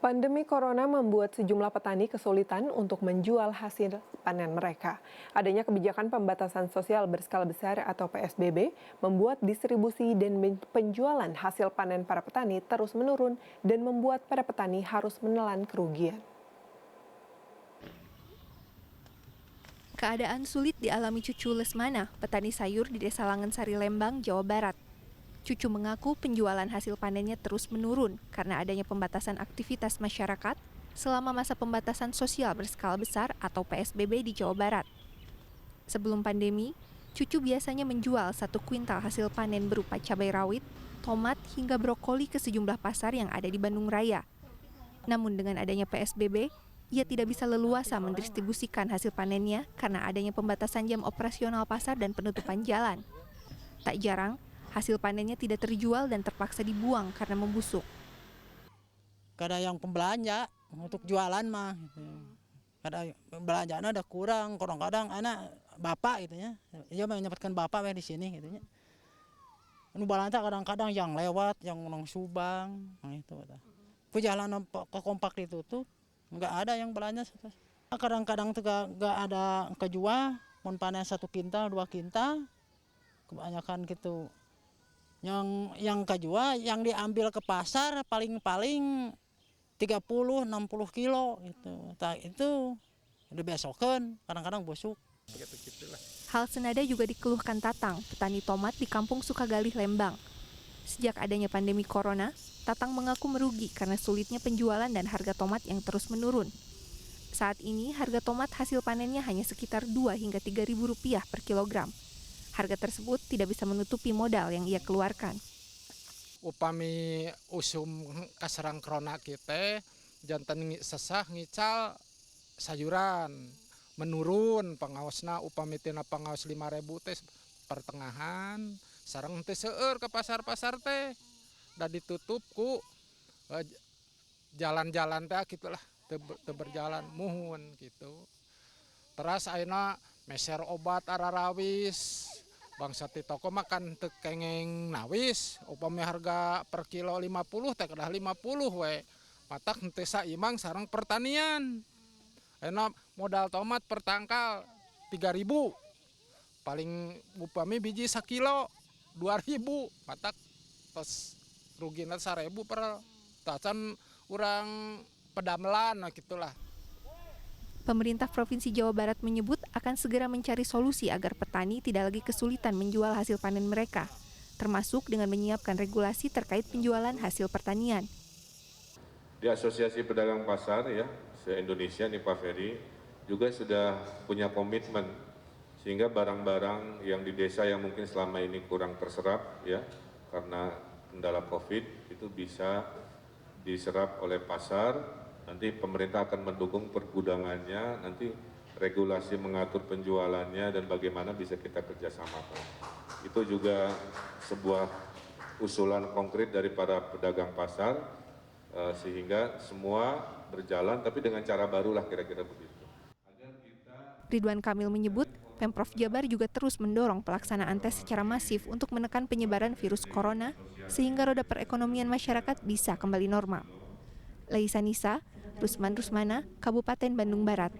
Pandemi corona membuat sejumlah petani kesulitan untuk menjual hasil panen mereka. Adanya kebijakan pembatasan sosial berskala besar atau PSBB membuat distribusi dan penjualan hasil panen para petani terus menurun dan membuat para petani harus menelan kerugian. Keadaan sulit dialami Cucu Lesmana, petani sayur di Desa Langensari, Lembang, Jawa Barat. Cucu mengaku penjualan hasil panennya terus menurun karena adanya pembatasan aktivitas masyarakat selama masa pembatasan sosial berskala besar atau PSBB di Jawa Barat. Sebelum pandemi, Cucu biasanya menjual 1 kuintal hasil panen berupa cabai rawit, tomat, hingga brokoli ke sejumlah pasar yang ada di Bandung Raya. Namun dengan adanya PSBB, ia tidak bisa leluasa mendistribusikan hasil panennya karena adanya pembatasan jam operasional pasar dan penutupan jalan. Tak jarang, hasil panennya tidak terjual dan terpaksa dibuang karena membusuk. Kada yang pembelanja untuk jualan mah, kada belanjaan ada kurang, kadang-kadang anak bapak gitu ya, dia menyempatkan bapak di sini gitu ya. Anu balanta kadang-kadang yang lewat, yang nang Subang, nah itu. Perjalanan ke kompak ditutup, nggak ada yang belanja. Kadang-kadang tuh nggak ada kejual, mau panen 1 kintal, 2 kintal, kebanyakan gitu. Yang kejual, yang diambil ke pasar paling-paling 30-60 kilo gitu. Itu dibesokan, kadang-kadang busuk. Hal senada juga dikeluhkan Tatang, petani tomat di Kampung Sukagalih, Lembang. Sejak adanya pandemi corona, Tatang mengaku merugi karena sulitnya penjualan dan harga tomat yang terus menurun. Saat ini harga tomat hasil panennya hanya sekitar 2 hingga 3.000 rupiah per kilogram. Harga tersebut tidak bisa menutupi modal yang ia keluarkan. Upami usum kaserang corona kita, jantan sesah ngical sayuran menurun pangawasna upami tina pangawas 5.000 teh pertengahan sareng teh seueur ke pasar-pasar teh da ditutup ku jalan-jalan teh gitulah teu berjalan muhun gitu. Teras ayeuna meser obat ararawis bangsa ti toko makan teu kengeng nawis upami harga per kilo 50 teh kedah 50 we matak henteu saimbang sareng pertanian. Ayeuna modal tomat per tangkal 3.000 paling upami biji sakilo 2.000 matak tos rugina 1.000 per tacan urang pedamelan gitulah. Pemerintah Provinsi Jawa Barat menyebut akan segera mencari solusi agar petani tidak lagi kesulitan menjual hasil panen mereka, termasuk dengan menyiapkan regulasi terkait penjualan hasil pertanian. Di Asosiasi Pedagang Pasar ya, se-Indonesia nih Pak Ferry, juga sudah punya komitmen sehingga barang-barang yang di desa yang mungkin selama ini kurang terserap ya karena kendala Covid itu bisa diserap oleh pasar. Nanti pemerintah akan mendukung pergudangannya, nanti regulasi mengatur penjualannya dan bagaimana bisa kita kerjasamakan. Itu juga sebuah usulan konkret dari para pedagang pasar, sehingga semua berjalan tapi dengan cara barulah kira-kira begitu. Ridwan Kamil menyebut, Pemprov Jabar juga terus mendorong pelaksanaan tes secara masif untuk menekan penyebaran virus corona, sehingga roda perekonomian masyarakat bisa kembali normal. Laisa Nisa, Rusman Rusmana, Kabupaten Bandung Barat.